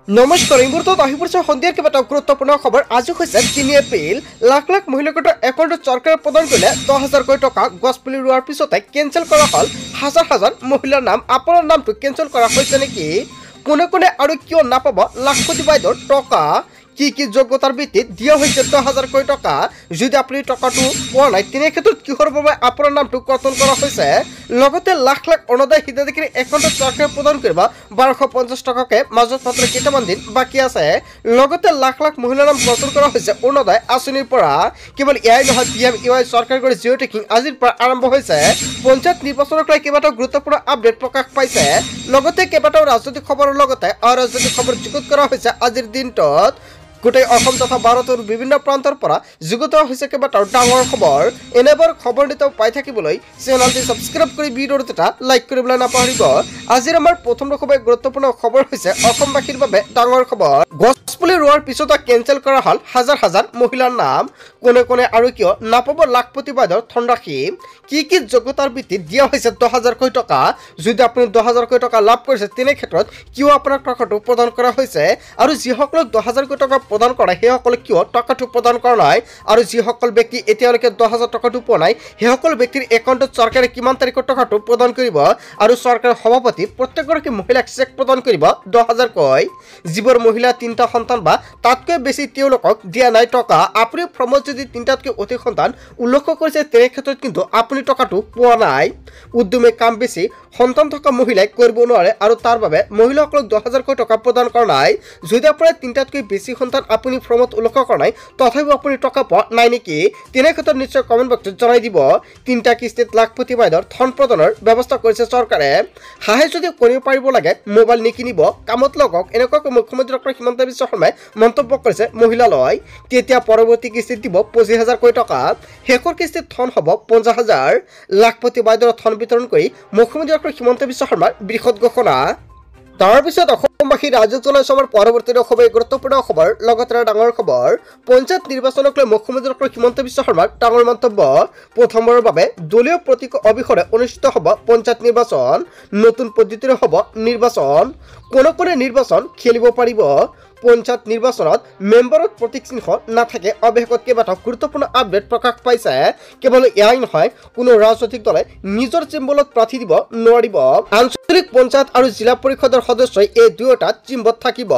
নমস্কাৰ এই মুহূৰ্তত আহি পৰিছে সন্ধিয়াৰ কেইবাটাও গুৰুত্বপূৰ্ণ খবৰ। আজি হৈছে 3 এপ্ৰিল। লাখ লাখ মহিলাগত একাউণ্টত চৰকাৰে প্ৰদান কৰিলে 10,000 টকা। গছপুলি ৰোৱাৰ পিছতে কেঞ্চেল কৰা হ'ল হাজাৰ হাজাৰ মহিলাৰ নাম। আপোনাৰ নামটো কেঞ্চেল কৰা হৈছে নেকি? কোনে কোনে আৰু কিয় নাপাব লাখপতি বাইদেউৰ টকা? কি কি যোগ্যতাৰ ভিত্তিত দিয়া হৈছে 10,000 টকা? যদি আপুনি টকাটো পোৱা নাই তেনে ক্ষেত্ৰত কিহৰ বাবে আপোনাৰ নামটো কৰ্তন কৰা হৈছে? লগতে লাখ লাখ অৰুণোদয় হিতাধিকাৰী একাউণ্টত চৰকাৰে প্ৰদান কৰিব 1250 টকাকে। মাজত মাত্ৰ কেইটামান দিন বাকী আছে। লগতে লাখ লাখ মহিলাৰ নাম কৰ্তন কৰা হৈছে অৰুণোদয় আঁচনিৰ পৰা। কেৱল এয়াই নহয়, PMEY চৰকাৰী জিঅ' টেকিং আজিৰ পৰা আৰম্ভ হৈছে। পঞ্চায়ত নিৰ্বাচনক লৈ কেইবাটাও গুৰুত্বপূৰ্ণ আপডেট প্ৰকাশ পাইছে। লগতে কেইবাটাও ৰাজনৈতিক খবৰৰ লগতে অৰাজনৈতিক খবৰ যুগুত কৰা হৈছে আজিৰ দিনটোত। গোটেই অসম তথা ভাৰতৰ বিভিন্ন প্ৰান্তৰ পৰা যুগুত হৈছে কেইবাটাও ডাঙৰ খবৰ। এনেবোৰ খবৰ নিতৌ পাই থাকিবলৈ চেনেলটি ছাবস্ক্ৰাইব কৰি ভিডিঅ'টো এটা লাইক কৰিবলৈ নাপাহৰিব। আজিৰ আমাৰ প্ৰথম গুৰুত্বপূৰ্ণ খবৰ হৈছে অসমবাসীৰ বাবে ডাঙৰ খবৰ। গছপুলি ৰোৱাৰ পিছতো কেঞ্চেল কৰা হ'ল হাজাৰ হাজাৰ মহিলাৰ নাম। কোনে কোনে আৰু কিয় নাপাব লাখপতি বাইদেউৰ ধনৰাশি? কি কি যোগ্যতাৰ ভিত্তিত দিয়া হৈছে 10,000 টকা? যদি আপুনি 10,000 টকা লাভ কৰিছে তেনে ক্ষেত্ৰত কিয় আপোনাক টকাটো প্ৰদান কৰা হৈছে? আৰু যিসকলক 10,000 টকা প্ৰদান কৰা সেইসকলে কিয় টকাটো প্ৰদান কৰা নাই? আৰু যিসকল ব্যক্তি এতিয়ালৈকে 10,000 টকাটো পোৱা নাই সেইসকল ব্যক্তিৰ একাউণ্টত চৰকাৰে কিমান তাৰিখত টকাটো প্ৰদান কৰিব? আৰু চৰকাৰৰ সভাপতি প্ৰত্যেকগৰাকী মহিলাক চেক প্ৰদান কৰিব 10,000 কৈ। যিবোৰ মহিলা 3টা সন্তান বা তাতকৈ বেছি তেওঁলোকক দিয়া নাই টকা। আপুনি ফৰ্মত যদি 3টাতকৈ অধিক সন্তান উল্লেখ কৰিছে তেনে ক্ষেত্ৰত কিন্তু আপুনি টকাটো পোৱা নাই। উদ্যমী কাম বেছি সন্তান থকা মহিলাই কৰিব নোৱাৰে আৰু তাৰ বাবে মহিলাসকলক 10,000 টকা প্ৰদান কৰা নাই। যদি আপোনাৰ 3টাতকৈ বেছি সন্তান আপুনি ফৰ্মত উল্লেখ কৰা নাই তথাপিও আপুনি টকা পোৱা নাই নেকি? তেনে ক্ষেত্ৰত নিশ্চয় কমেণ্ট বক্সত জনাই দিব। 3টা কিস্তিত লাখপতি বাইদেউৰ ধন প্ৰদানৰ ব্যৱস্থা কৰিছে চৰকাৰে। হাঁহে যদি কণী পাৰিব লাগে মোবাইল নিকিনিব, কামত লগাওক, এনেকুৱাকৈ মুখ্যমন্ত্ৰী ডক্টৰ হিমন্ত বিশ্ব শৰ্মাই মন্তব্য কৰিছে মহিলালৈ। তেতিয়া পৰৱৰ্তী কিস্তিত দিব 25,000 টকা। শেষৰ কিস্তিত ধন হ'ব 50,000। লাখপতি বাইদেউৰ ধন বিতৰণ কৰি মুখ্যমন্ত্ৰী ডক্টৰ হিমন্ত বিশ্ব শৰ্মাৰ বৃহৎ ঘোষণা। তাৰপিছত অসমবাসী ৰাজ্যক জনাইছে আমাৰ পৰৱৰ্তী গুৰুত্বপূৰ্ণ খবৰ। লগতে ডাঙৰ খবৰ, পঞ্চায়ত নিৰ্বাচনক লৈ মুখ্যমন্ত্ৰী ডক্টৰ হিমন্ত বিশ্ব শৰ্মাৰ ডাঙৰ মন্তব্য। প্ৰথমবাৰৰ বাবে দলীয় প্ৰতীক অবিহনে অনুষ্ঠিত হ'ব পঞ্চায়ত নিৰ্বাচন। নতুন পদ্ধতিৰে হ'ব নিৰ্বাচন। কোনে কোনে নিৰ্বাচন খেলিব পাৰিব? পঞ্চায়ত নিৰ্বাচনত মেম্বাৰত প্ৰতীক চিহ্ন নাথাকে। অৱশেষত কেইবাটাও গুৰুত্বপূৰ্ণ আপডেট প্ৰকাশ পাইছে। কেৱল এয়াই নহয়, কোনো ৰাজনৈতিক দলে নিজৰ চিম্বলত প্ৰাৰ্থী দিব নোৱাৰিব। আঞ্চলিক পঞ্চায়ত আৰু জিলা পৰিষদৰ সদস্যই এই দুয়োটাত চিম্বত থাকিব।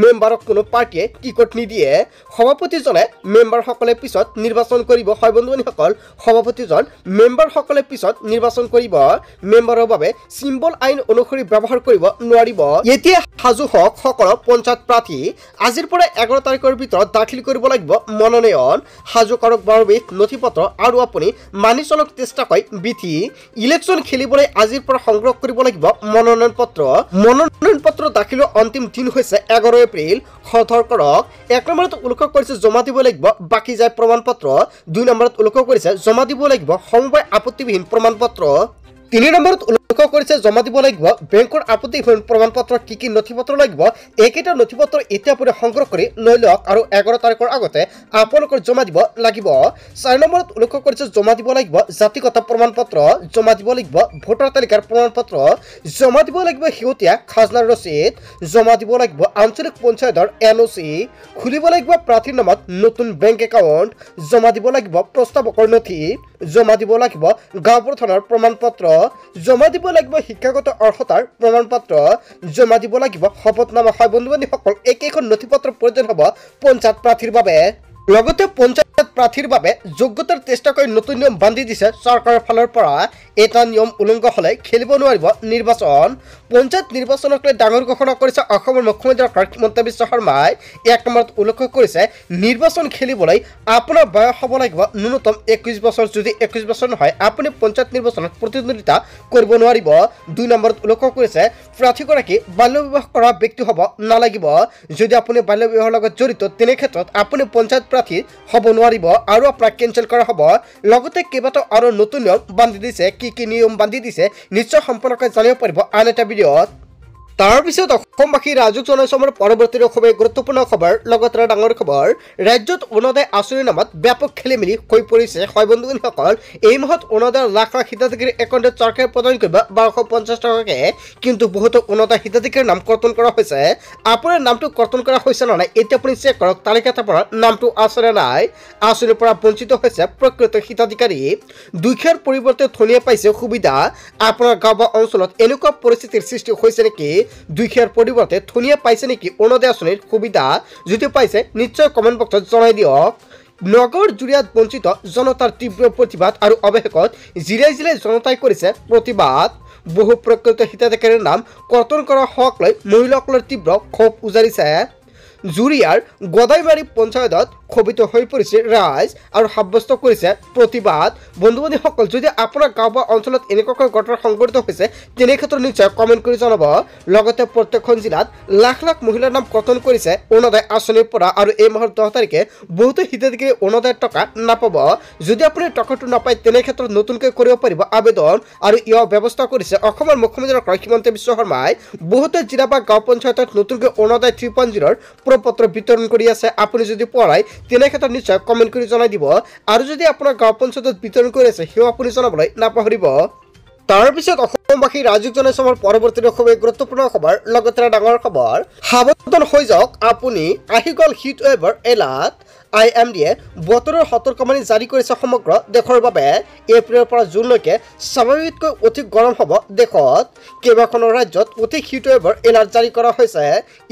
মেম্বাৰক কোনো পাৰ্টীয়ে টিকট নিদিয়ে। সভাপতিজনে মেম্বাৰসকলে পিছত নিৰ্বাচন কৰিব। হয় বন্ধুসকল, সভাপতিজন মেম্বাৰসকলে পিছত নিৰ্বাচন কৰিব। মেম্বাৰৰ বাবে চিম্বল আইন অনুসৰি ব্যৱহাৰ কৰিব নোৱাৰিব। এতিয়া সাজু হওক সকলো পঞ্চায়ত প্ৰাৰ্থী। আজিৰ পৰা 11 তাৰিখৰ ভিতৰত দাখিল কৰিব লাগিব মনোনয়ন। সাজু কৰক 12বিধ নথি পত্ৰ আৰু আপুনি মানি চলক চেষ্টাকৈ বিধি। ইলেকশ্যন খেলিবলৈ আজিৰ পৰা সংগ্ৰহ কৰিব লাগিব মনোনয়ন পত্ৰ। মনোনয়ন পত্ৰ দাখিলৰ অন্তিম দিন হৈছে 11 এপ্ৰিল। সতৰ্ক কৰক। 1 নম্বৰত উল্লেখ কৰিছে জমা দিব লাগিব বাকী যায় প্ৰমাণ পত্ৰ। 2 নম্বৰত উল্লেখ কৰিছে জমা দিব লাগিব সমবায় আপত্তিবিহীন প্ৰমাণ পত্ৰ। 3 নম্বৰত উল্লেখ কৰিছে জমা দিব লাগিব বেংকৰ আপত্তিবিহীন প্ৰমাণ পত্ৰ। কি কি নথি পত্ৰ লাগিব? এইকেইটা নথি পত্ৰ এতিয়া আপুনি সংগ্ৰহ কৰি লৈ লওক আৰু 11 তাৰিখৰ আগতে আপোনালোকৰ জমা দিব লাগিব। 4 নম্বৰত উল্লেখ কৰিছে জমা দিব লাগিব জাতিগত প্ৰমাণ পত্ৰ। জমা দিব লাগিব ভোটাৰ তালিকাৰ প্ৰমাণ পত্ৰ। জমা দিব লাগিব শেহতীয়া খাজনাৰ ৰচিদ। জমা দিব লাগিব আঞ্চলিক পঞ্চায়তৰ NOC। খুলিব লাগিব প্ৰাৰ্থীৰ নামত নতুন বেংক একাউণ্ট। জমা দিব লাগিব প্ৰস্তাৱকৰ নথি। জমা দিব লাগিব গাঁও প্ৰধানৰ প্ৰমাণ পত্ৰ। জমা দিব লাগিব শিক্ষাগত অৰ্হতাৰ প্ৰমাণ পত্ৰ। জমা দিব লাগিব শপতনামা। হয় বন্ধু-বান্ধৱীসকল, একেখন নথি পত্ৰ প্ৰয়োজন হ'ব পঞ্চায়ত প্ৰাৰ্থীৰ বাবে। লগতে পঞ্চায়ত প্ৰাৰ্থীৰ বাবে যোগ্যতাৰ চেষ্টাকৈ নতুন নিয়ম বান্ধি দিছে চৰকাৰৰ ফালৰ পৰা। এটা নিয়ম উলংঘ হ'লে খেলিব নোৱাৰিব নিৰ্বাচন। পঞ্চায়ত নিৰ্বাচনক লৈ ডাঙৰ ঘোষণা কৰিছে অসমৰ মুখ্যমন্ত্ৰী ডক্টৰ হিমন্ত বিশ্ব শৰ্মাই। 1 নম্বৰত উল্লেখ কৰিছে নিৰ্বাচন খেলিবলৈ আপোনাৰ বয়স হ'ব লাগিব ন্যূনতম 21 বছৰ। যদি 21 বছৰ নহয় আপুনি পঞ্চায়ত নিৰ্বাচনত প্ৰতিদ্বন্দ্বিতা কৰিব নোৱাৰিব। 2 নম্বৰত উল্লেখ কৰিছে প্ৰাৰ্থীগৰাকী বাল্য বিবাহ কৰা ব্যক্তি হ'ব নালাগিব। যদি আপুনি বাল্য বিবাহৰ লগত জড়িত তেনে ক্ষেত্ৰত আপুনি পঞ্চায়ত প্ৰাৰ্থী হ'ব নোৱাৰিব আৰু আপোনাক কেঞ্চেল কৰা হ'ব। লগতে কেইবাটাও আৰু নতুন নিয়ম বান্ধি দিছে। কি কি নিয়ম বান্ধি দিছে নিশ্চয় সম্পূৰ্ণকৈ জানিব পাৰিব আন এটা ভিডিঅ'ত। তাৰ পিছত অসমবাসী ৰাজুক জনাইছো আমাৰ পৰৱৰ্তী খুবেই গুৰুত্বপূৰ্ণ খবৰ লগতে ডাঙৰ খবৰ ৰাজ্যত অৰুণোদয় আঁচনিৰ নামত ব্যাপক খেলিমেলি হৈ পৰিছে হয় বন্ধুসকল এই মাহত অৰুণোদয়ৰ লাখ লাখ হিতাধিকাৰী একাউণ্টত চৰকাৰে প্ৰদান কৰিব 1250 টকাকে কিন্তু বহুতো অৰুণোদয় হিতাধিকাৰীৰ নাম কৰ্তন কৰা হৈছে আপোনাৰ নামটো কৰ্তন কৰা হৈছে নে নাই এতিয়া আপুনি চেক কৰক তালিকাত আপোনাৰ নামটো আছে নে নাই আঁচনিৰ পৰা বঞ্চিত হৈছে প্ৰকৃত হিতাধিকাৰী দুখীয়াৰ পৰিৱৰ্তে ধনীয়ে পাইছে সুবিধা আপোনাৰ গাঁও বা অঞ্চলত এনেকুৱা পৰিস্থিতিৰ সৃষ্টি হৈছে নেকি দুখীয়াৰ পৰিৱৰ্তে ধনীয়ে পাইছে নেকি অৰুণোদয় আঁচনিৰ সুবিধা যদি পাইছে নিশ্চয় কমেণ্ট বক্সত জনাই দিয়ক নগৰ জুৰিয়াত বঞ্চিত জনতাৰ তীব্ৰ প্ৰতিবাদ আৰু অৱশেষত জিলাই জিলাই জনতাই কৰিছে প্ৰতিবাদ বহু প্ৰকৃত হিতাধিকাৰীৰ নাম কৰ্তন কৰা হওক লৈ মহিলাসকলৰ তীব্ৰ ক্ষোভ উজাৰিছে জুৰিয়াৰ গদাইবাৰী পঞ্চায়তত ক্ষোভিত হৈ পৰিছে ৰাইজ আৰু সাব্যস্ত কৰিছে প্ৰতিবাদ বন্ধু-বান্ধৱীসকল যদি আপোনাৰ গাঁও বা অঞ্চলত এনেকুৱাকৈ ঘটনা সংঘটিত হৈছে তেনে ক্ষেত্ৰত নিশ্চয় কমেণ্ট কৰি জনাব লগতে প্ৰত্যেকখন জিলাত লাখ লাখ মহিলাৰ নাম কৰ্তন কৰিছে অৰুণোদয় আঁচনিৰ পৰা আৰু এই মাহৰ 10 তাৰিখে বহুতো হিতাধিকাৰী অৰুণোদয়ৰ টকা নাপাব যদি আপুনি টকাটো নাপায় তেনে ক্ষেত্ৰত নতুনকৈ কৰিব পাৰিব আবেদন আৰু ইয়াৰ ব্যৱস্থা কৰিছে অসমৰ মুখ্যমন্ত্ৰী ডক্টৰ হিমন্ত বিশ্ব শৰ্মাই বহুতো জিলা বা গাঁও পঞ্চায়তত নতুনকৈ অৰুণোদয় 3.0 প্ৰপত্ৰ বিতৰণ কৰি আছে আপুনি যদি পঢ়াই তেনে ক্ষেত্ৰত নিশ্চয় কমেণ্ট কৰি জনাই দিব আৰু যদি আপোনাৰ গাঁও পঞ্চায়তত বিতৰণ কৰি আছে সেও আপুনি জনাবলৈ নাপাহৰিব তাৰ পিছত অসমবাসী ৰাজুক জনাইছো আমাৰ পৰৱৰ্তী খুবেই গুৰুত্বপূৰ্ণ খবৰ লগতে ডাঙৰ খবৰ সাৱধান হৈ যাওক আপুনি আহি গ'ল হিট ৱেভৰ এলাৰ্ট IMDয়ে বতৰৰ সতৰ্কবাণী জাৰি কৰিছে সমগ্ৰ দেশৰ বাবে এপ্ৰিলৰ পৰা জুনলৈকে স্বাভাৱিকতকৈ অধিক গৰম হ'ব দেশত কেইবাখনো ৰাজ্যত অধিক হিট ৱেভৰ এলাৰ্ট জাৰি কৰা হৈছে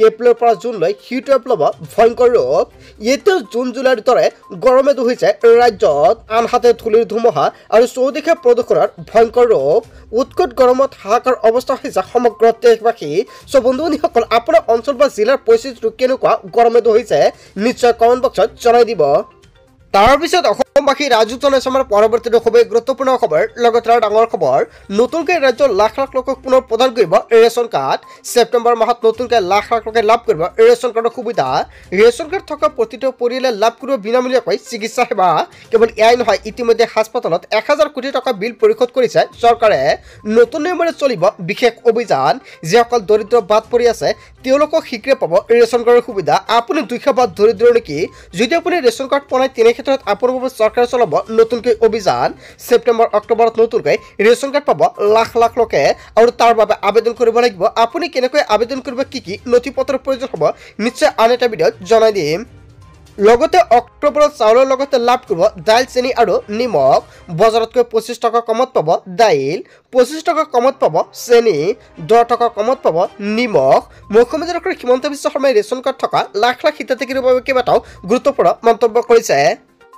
এপ্ৰিলৰ পৰা জুনলৈ হিট ৱেভ ল'ব ভয়ংকৰ ৰূপ এতিয়া জুন জুলাইৰ দৰে গৰমে দহিছে ৰাজ্যত আনহাতে ধূলিৰ ধুমুহা আৰু চৌদিশে প্ৰদূষণৰ ভয়ংকৰ ৰূপ উৎকট গৰমত হাহাকাৰ অৱস্থা হৈছে সমগ্ৰ দেশবাসী বন্ধু-বান্ধৱীসকল আপোনাৰ অঞ্চল বা জিলাৰ পৰিস্থিতিটো কেনেকুৱা গৰমে দহিছে নিশ্চয় কমেণ্ট বক্সত জনাই দিব তাৰ পিছত অসমবাসী ৰাজুক জনাইছো আমাৰ পৰৱৰ্তী খুবেই গুৰুত্বপূৰ্ণ খবৰ লগতে ডাঙৰ খবৰ নতুনকৈ ৰাজ্যৰ লাখ লাখ লোকক পুনৰ প্ৰদান কৰিব ৰেচন কাৰ্ড ছেপ্টেম্বৰ মাহত নতুনকৈ লাখ লাখ লোকে লাভ কৰিব ৰেচন কাৰ্ডৰ সুবিধা ৰেচন কাৰ্ড থকা প্ৰতিটো পৰিয়ালে লাভ কৰিব বিনামূলীয়াকৈ চিকিৎসা সেৱা কেৱল এয়াই নহয় ইতিমধ্যে হাস্পতালত 1000 কোটি টকা বিল পৰিশোধ কৰিছে চৰকাৰে নতুন নিয়মেৰে চলিব বিশেষ অভিযান যিসকল দৰিদ্ৰ বাদ পৰি আছে তেওঁলোকক শীঘ্ৰে পাব ৰেচন কাৰ্ডৰ সুবিধা আপুনি দুখীয়া বা দৰিদ্ৰ নেকি যদি আপুনি ৰেচন কাৰ্ড পোৱা নাই তেনে ক্ষেত্ৰত আপোনাৰ বাবে চৰকাৰে চলাব নতুনকৈ অভিযান ছেপ্টেম্বৰ অক্টোবৰত নতুনকৈ ৰেচন কাৰ্ড পাব লাখ লাখ লোকে আৰু তাৰ বাবে আবেদন কৰিব লাগিব আপুনি কেনেকৈ আবেদন কৰিব কি কি নথিপত্ৰৰ প্ৰয়োজন হ'ব নিশ্চয় আন এটা ভিডিঅ'ত জনাই দিম লগতে অক্টোবৰত চাউলৰ লগতে লাভ কৰিব দাইল চেনি আৰু নিমখ বজাৰতকৈ 25 টকা কমত পাব দাইল 25 টকা কমত পাব চেনি 10 টকা কমত পাব নিমখ মুখ্যমন্ত্ৰী ডক্টৰ হিমন্ত বিশ্ব শৰ্মাই ৰেচন কাৰ্ড থকা লাখ লাখ হিতাধিকাৰীৰ বাবে কেইবাটাও গুৰুত্বপূৰ্ণ মন্তব্য কৰিছে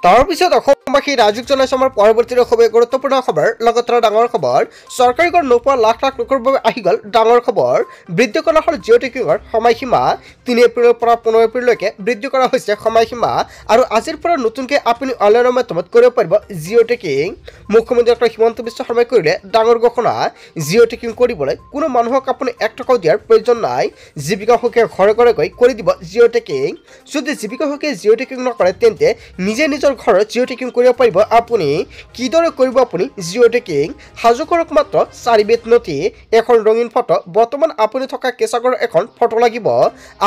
তাৰ পিছত অসমবাসী ৰাজুক জনাইছো আমাৰ পৰৱৰ্তী খুবেই গুৰুত্বপূৰ্ণ খবৰ লগতে ডাঙৰ খবৰ চৰকাৰী কৰ নোপোৱা লাখ লাখ লোকৰ বাবে আহি গ'ল ডাঙৰ খবৰ বৃদ্ধি কৰা হ'ল জিঅ' টেকিঙৰ সময়সীমা 3 এপ্ৰিলৰ পৰা 15 এপ্ৰিললৈকে বৃদ্ধি কৰা হৈছে সময়সীমা আৰু আজিৰ পৰা নতুনকৈ আপুনি অনলাইনৰ মাধ্যমত কৰিব পাৰিব জিঅ' টেকিং মুখ্যমন্ত্ৰী ডক্টৰ হিমন্ত বিশ্ব শৰ্মাই কৰিলে ডাঙৰ ঘোষণা জিঅ' টেকিং কৰিবলৈ কোনো মানুহক আপুনি 1 টকাও দিয়াৰ প্ৰয়োজন নাই জীৱিকা সুখে ঘৰে ঘৰে গৈ কৰি দিব জিঅ' টেকিং যদি জীৱিকা সুখে জিঅ' টেকিং নকৰে তেন্তে নিজে নিজৰ ঘৰত জিঅ' টেকিং কৰিব পাৰিব আপুনি কিদৰে কৰিব আপুনি জিঅ' টেকিং সাজু কৰক মাত্ৰ 4 বেট নথি এখন ৰঙীন ফটো বৰ্তমান আপুনি থকা কেঁচাগড়ৰ এখন ফটো লাগিব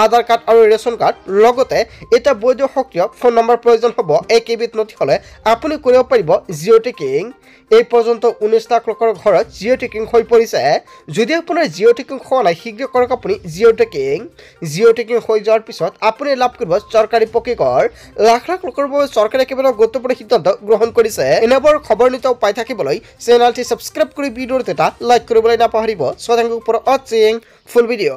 আধাৰ কাৰ্ড আৰু ৰেচন কাৰ্ড লগতে এটা বৈধ সক্ৰিয় ফোন নম্বৰ প্ৰয়োজন হ'ব একেবিধ নথি হ'লে আপুনি কৰিব পাৰিব জিঅ' টেকিং এই পৰ্যন্ত 19 লাখ লোকৰ ঘৰত জিঅ' টেকিং হৈ পৰিছে যদি আপোনাৰ জিঅ' টেকিং হোৱা নাই শীঘ্ৰে কৰক আপুনি জিঅ' টেকিং হৈ যোৱাৰ পিছত আপুনি লাভ কৰিব চৰকাৰী পকীকৰ লাখ লাখ লোকৰ বাবে চৰকাৰে কেৱল গুৰুত্বপূৰ্ণ সিদ্ধান্ত গ্ৰহণ কৰিছে এনেবোৰ খবৰ নিতৌ পাই থাকিবলৈ চেনেলটি সাবস্ক্ৰাইব কৰি ভিডিঅ'টো এটা লাইক কৰিবলৈ নাপাহৰিব সো থেংক ইউ ফৰ ৱাচিং ফুল ভিডিঅ'